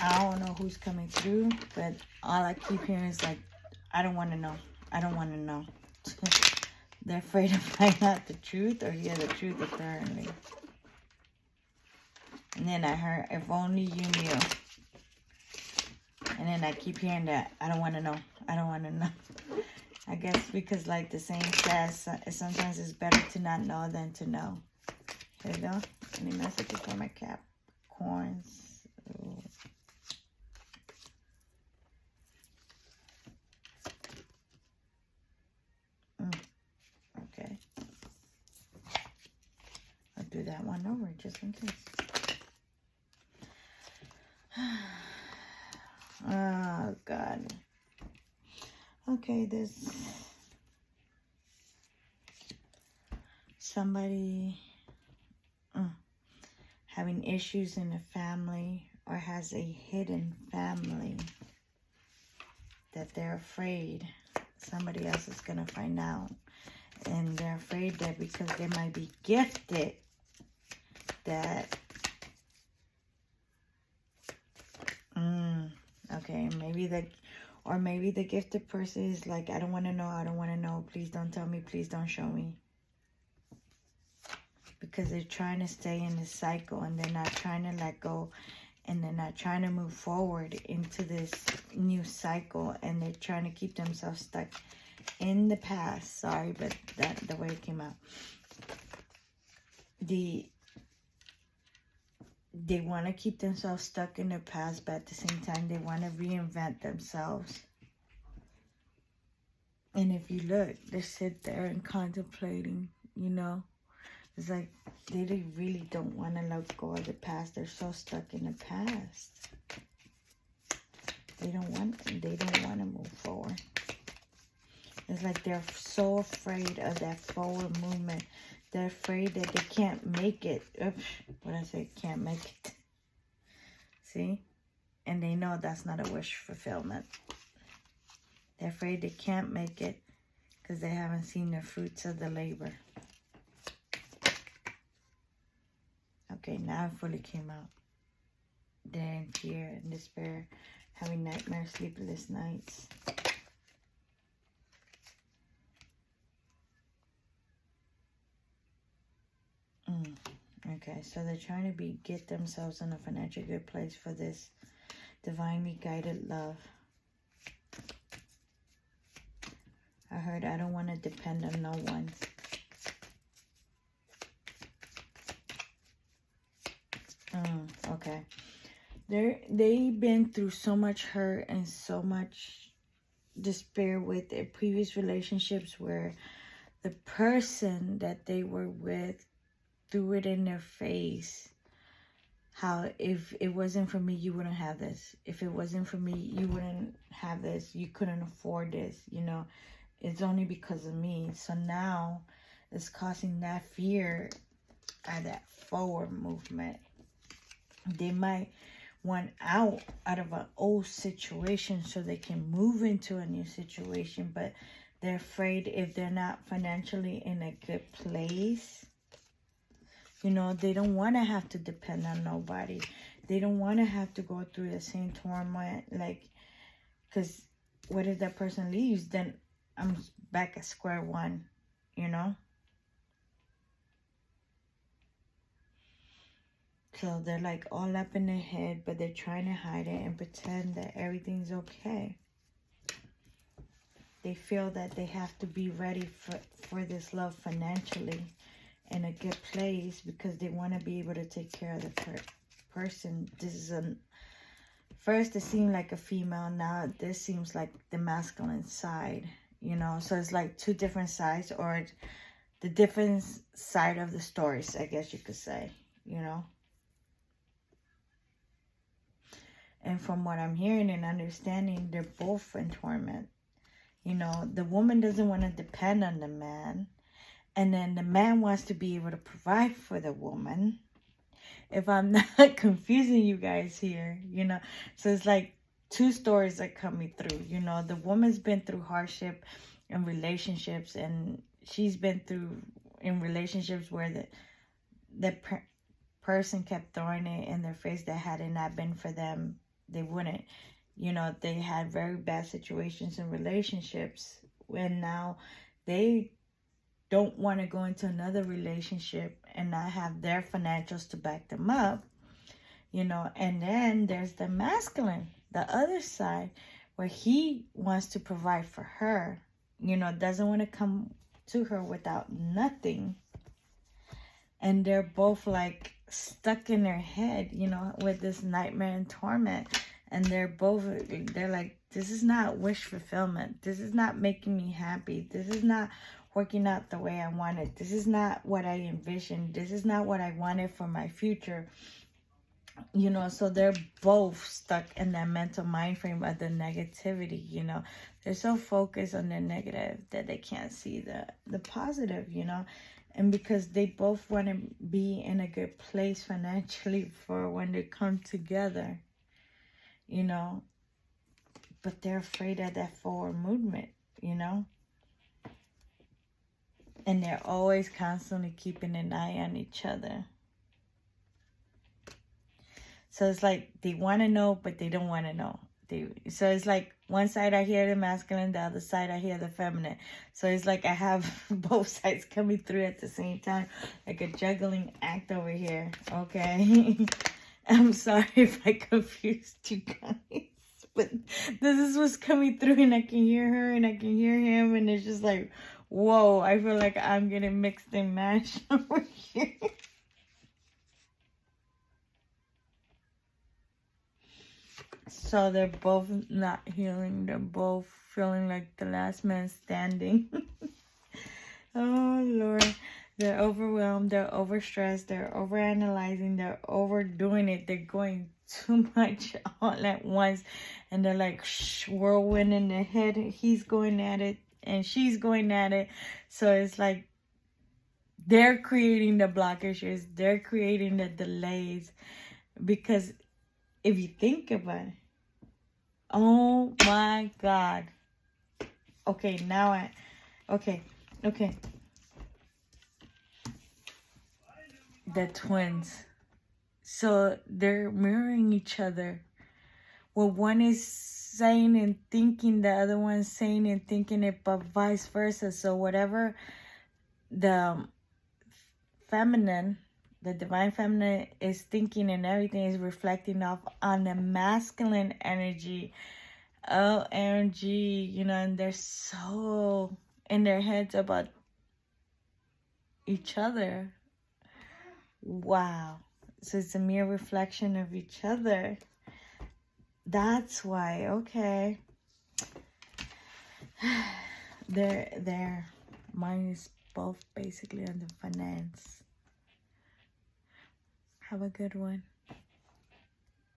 I don't know who's coming through, but all I keep hearing is like, I don't want to know. I don't want to know. They're afraid to find out the truth or hear the truth, apparently. And then I heard, if only you knew. And then I keep hearing that, I don't want to know. I don't want to know. I guess because like the saying says, sometimes it's better to not know than to know. Here we go. Any messages for my Capricorns? Ooh. Okay. I'll do that one over just in case. Oh, God. Okay, there's somebody having issues in the family or has a hidden family that they're afraid somebody else is going to find out. And they're afraid that because they might be gifted, that okay, maybe the gifted person is like, I don't want to know, I don't want to know, please don't tell me, please don't show me. Because they're trying to stay in this cycle and they're not trying to let go, and they're not trying to move forward into this new cycle, and they're trying to keep themselves stuck in the past. Sorry, but that's the way it came out. They want to keep themselves stuck in their past, but at the same time, they want to reinvent themselves. And if you look, they sit there and contemplating, you know. It's like they really don't want to let go of the past. They're so stuck in the past. They don't want to move forward. It's like they're so afraid of that forward movement. They're afraid that they can't make it. Oops, what I say, can't make it. See? And they know that's not a wish fulfillment. They're afraid they can't make it because they haven't seen the fruits of the labor. Okay, now it fully came out. They're in fear and despair, having nightmares, sleepless nights. Okay, so they're trying to get themselves in a financial good place for this divinely guided love. I heard, I don't want to depend on no one. Okay. They've been through so much hurt and so much despair with their previous relationships, where the person that they were with threw it in their face. How if it wasn't for me, you wouldn't have this. If it wasn't for me, you wouldn't have this. You couldn't afford this, you know. It's only because of me. So now it's causing that fear and that forward movement. They might want out of an old situation so they can move into a new situation, but they're afraid if they're not financially in a good place, you know, they don't want to have to depend on nobody. They don't want to have to go through the same torment, like, because what if that person leaves? Then I'm back at square one, you know? So they're like all up in their head, but they're trying to hide it and pretend that everything's okay. They feel that they have to be ready for this love financially in a good place because they want to be able to take care of the person. This is first it seemed like a female, now this seems like the masculine side, you know. So it's like two different sides, or the different side of the stories, I guess you could say, you know. And from what I'm hearing and understanding, they're both in torment. You know, the woman doesn't want to depend on the man. And then the man wants to be able to provide for the woman. If I'm not confusing you guys here, you know. So it's like two stories are coming through. You know, the woman's been through hardship in relationships. And she's been through in relationships where the person kept throwing it in their face that had it not been for them, They wouldn't. You know, they had very bad situations in relationships, and now they don't want to go into another relationship and not have their financials to back them up, you know. And then there's the masculine, the other side, where he wants to provide for her, you know, doesn't want to come to her without nothing. And they're both like stuck in their head, you know, with this nightmare and torment. And they're like, this is not wish fulfillment. This is not making me happy. This is not working out the way I wanted. This is not what I envisioned. This is not what I wanted for my future. You know, so they're both stuck in that mental mind frame of the negativity, you know. They're so focused on the negative that they can't see the positive, you know. And because they both want to be in a good place financially for when they come together, you know. But they're afraid of that forward movement, you know. And they're always constantly keeping an eye on each other. So it's like they want to know, but they don't want to know. So it's like one side I hear the masculine, the other side I hear the feminine. So it's like I have both sides coming through at the same time, like a juggling act over here. Okay. I'm sorry if I confused you guys, but this is what's coming through, and I can hear her and I can hear him, and it's just like, whoa, I feel like I'm getting mixed and matched over here. So they're both not healing. They're both feeling like the last man standing. Oh, Lord. They're overwhelmed. They're overstressed. They're overanalyzing. They're overdoing it. They're going too much all at once. And they're like whirlwind in their head. He's going at it and she's going at it. So it's like they're creating the blockages. They're creating the delays. Because if you think about it, oh my God. Okay, now okay. The twins. So they're mirroring each other. Well, one is saying and thinking, the other one's saying and thinking it, but vice versa. So whatever the feminine, the divine feminine is thinking and everything is reflecting off on the masculine energy. OMG, you know, and they're so in their heads about each other. Wow. So it's a mere reflection of each other. That's why, okay. Their mind is both basically on the finance. Have a good one.